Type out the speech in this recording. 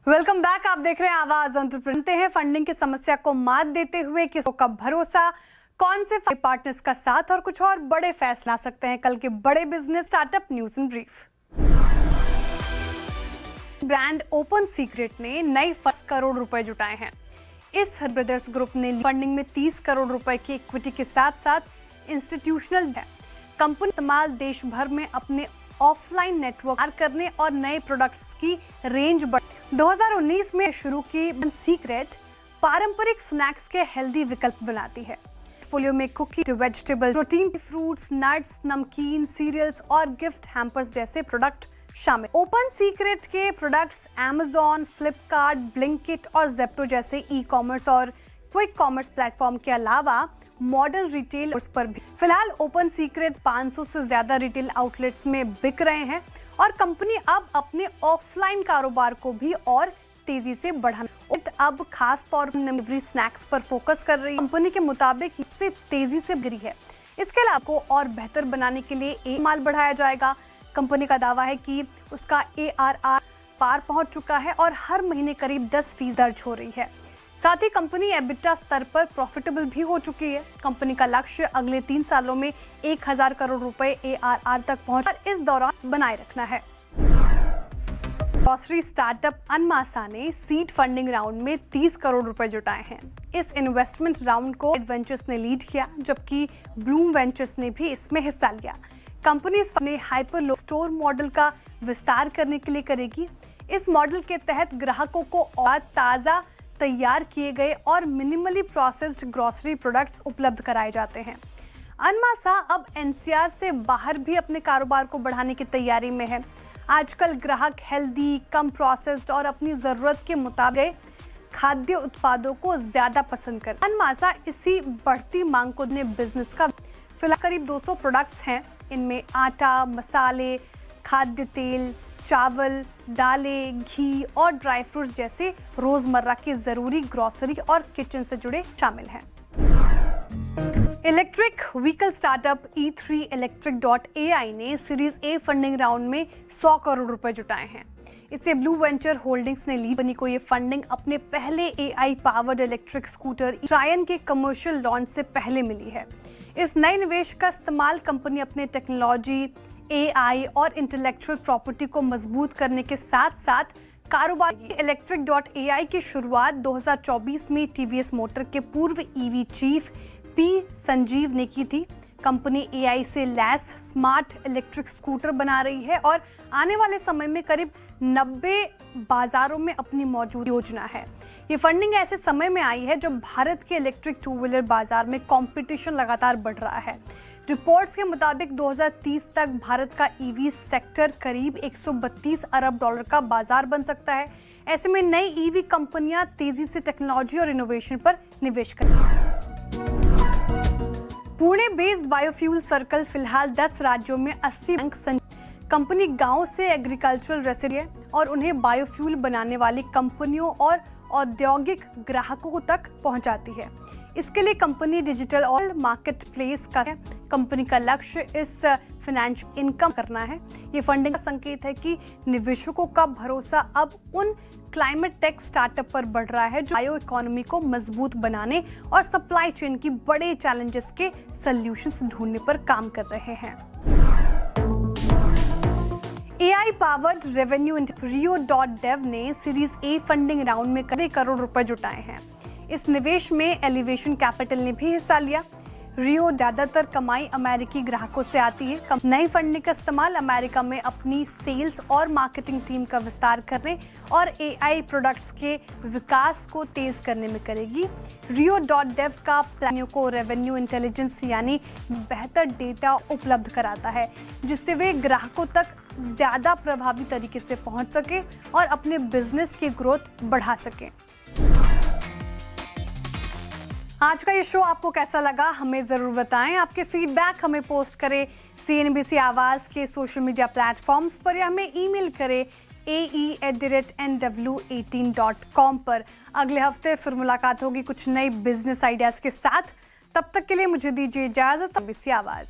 Welcome back. आप देख रहे हैं आवाज एंटरप्रेन्योर हैं। फंडिंग की समस्या को मात देते हुए किसको कब भरोसा, कौन से पार्टनर्स का साथ और कुछ और बड़े फैसला सकते हैं कल के बड़े business startup news in brief. Brand open secret ने नए 10 करोड़ रुपए जुटाए हैं। इस ब्रदर्स ग्रुप ने फंडिंग में 30 करोड़ रुपए की इक्विटी के साथ साथ इंस्टीट्यूशनल है। कंपनी इस्तेमाल देश भर में अपने ऑफलाइन नेटवर्क करने और नए प्रोडक्ट्स की रेंज 2019 में शुरू की सीक्रेट पारंपरिक स्नैक्स के हेल्दी विकल्प बनाती है। पोर्टफोलियो में cookie, vegetable, protein, fruits, nuts, नमकीन, सीरियल्स और गिफ्ट हैम्पर्स जैसे प्रोडक्ट शामिल। ओपन सीक्रेट के प्रोडक्ट्स Amazon, फ्लिपकार्ट, ब्लिंकिट और जेप्टो जैसे ई कॉमर्स और क्विक कॉमर्स प्लेटफॉर्म के अलावा मॉडर्न रिटेल पर भी। फिलहाल ओपन सीक्रेट 500 से ज्यादा रिटेल आउटलेट्स में बिक रहे हैं और कंपनी अब अपने ऑफलाइन कारोबार को भी और तेजी से बढ़ाना अब खास तौर पर डिलीवरी स्नैक्स पर फोकस कर रही है। कंपनी के मुताबिक सबसे तेजी से गिरी है। इसके अलावा को और बेहतर बनाने के लिए माल बढ़ाया जाएगा। कंपनी का दावा है कि उसका ARR पार पहुंच चुका है और हर महीने करीब 10% दर्ज हो रही है। साथ ही कंपनी EBITDA स्तर पर प्रॉफिटेबल भी हो चुकी है। कंपनी का लक्ष्य अगले 3 सालों में 1000 करोड़ रुपए ARR तक पहुंचकर इस दौरान बनाए रखना है। ग्रोसरी स्टार्टअप अनमासा ने सीड फंडिंग राउंड में 30 करोड़ रुपए जुटाए हैं। इस इन्वेस्टमेंट राउंड को वेंचर्स ने लीड किया, जबकि ब्लूम वेंचर्स ने भी इसमें हिस्सा लिया। कंपनी अपने हाइपर स्टोर मॉडल का विस्तार करने के लिए करेगी। इस मॉडल के तहत ग्राहकों को और ताज़ा तैयार किए गए और मिनिमली प्रोसेस्ड ग्रोसरी प्रोडक्ट्स उपलब्ध कराए जाते हैं। अनमासा अब NCR से बाहर भी अपने कारोबार को बढ़ाने की तैयारी में है। आजकल ग्राहक हेल्दी, कम प्रोसेस्ड और अपनी ज़रूरत के मुताबिक खाद्य उत्पादों को ज़्यादा पसंद करते हैं। अनमासा इसी बढ़ती मांग को अपने बिजनेस का फिलहाल करीब 200 प्रोडक्ट्स हैं। इनमें आटा, मसाले, खाद्य तेल, चावल, दालें, घी और ड्राई फ्रूट्स जैसे रोजमर्रा की जरूरी ग्रोसरी और किचन से जुड़े शामिल हैं। Electric vehicle startup E3 Electric.ai ने सीरीज A फंडिंग राउंड में 100 करोड़ रुपए जुटाए हैं। इसे ब्लू वेंचर होल्डिंग्स ने ली। कंपनी को ये फंडिंग अपने पहले AI पावर्ड इलेक्ट्रिक स्कूटर ट्रायन के कमर्शियल लॉन्च से पहले मिली है। इस नए निवेश का इस्तेमाल कंपनी अपने टेक्नोलॉजी, AI और इंटेलेक्चुअल प्रॉपर्टी को मजबूत करने के साथ साथ कारोबार। Electric.ai की शुरुआत 2024 में TVS मोटर के पूर्व EV चीफ P संजीव ने की थी। कंपनी AI से लैस स्मार्ट इलेक्ट्रिक स्कूटर बना रही है और आने वाले समय में करीब 90 बाजारों में अपनी मौजूद योजना है। ये फंडिंग ऐसे समय में आई है जब भारत के इलेक्ट्रिक 2 व्हीलर बाजार में कंपटीशन लगातार बढ़ रहा है। रिपोर्ट्स के मुताबिक 2030 तक भारत का EV सेक्टर करीब 132 अरब डॉलर का बाजार बन सकता है। ऐसे में नई EV कंपनियां तेजी से टेक्नोलॉजी और इनोवेशन पर निवेश करेंगी। पुणे बेस्ड बायोफ्यूल सर्कल फिलहाल 10 राज्यों में 80 बैंक कंपनी गांव से एग्रीकल्चरल रेसिड्यू और उन्हें बायोफ्यूल बनाने वाली कंपनियों और औद्योगिक ग्राहकों तक पहुंचाती है। इसके लिए company digital oil market place का कंपनी का लक्ष्य इस फाइनेंशियल इनकम करना है। ये फंडिंग का संकेत है कि निवेशकों का भरोसा अब उन क्लाइमेट टेक स्टार्टअप पर बढ़ रहा है जो बायो इकोनॉमी को मजबूत बनाने और सप्लाई चेन की बड़े चैलेंजेस के सॉल्यूशंस ढूंढने पर काम कर रहे हैं। AI पावर्ड रेवेन्यू Rio.dev ने सीरीज A फंडिंग राउंड में करीब करोड़ रुपए जुटाए हैं। इस निवेश में एलिवेशन कैपिटल ने भी हिस्सा लिया। रियो ज्यादातर कमाई अमेरिकी ग्राहकों से आती है। नई फंडिंग का इस्तेमाल अमेरिका में अपनी सेल्स और मार्केटिंग टीम का विस्तार करने और AI प्रोडक्ट्स के विकास को तेज करने में करेगी। Rio.dev का प्लान को रेवेन्यू इंटेलिजेंस यानी बेहतर डेटा उपलब्ध कराता है, जिससे वे ग्राहकों तक ज्यादा प्रभावी तरीके से पहुंच सके और अपने बिजनेस की ग्रोथ बढ़ा सके। आज का ये शो आपको कैसा लगा हमें जरूर बताएं। आपके फीडबैक हमें पोस्ट करें CNBC आवाज के सोशल मीडिया प्लेटफॉर्म्स पर या हमें ईमेल करें ae@nw18.com पर। अगले हफ्ते फिर मुलाकात होगी कुछ नए बिजनेस आइडियाज के साथ। तब तक के लिए मुझे दीजिए इजाजत। CNBC आवाज।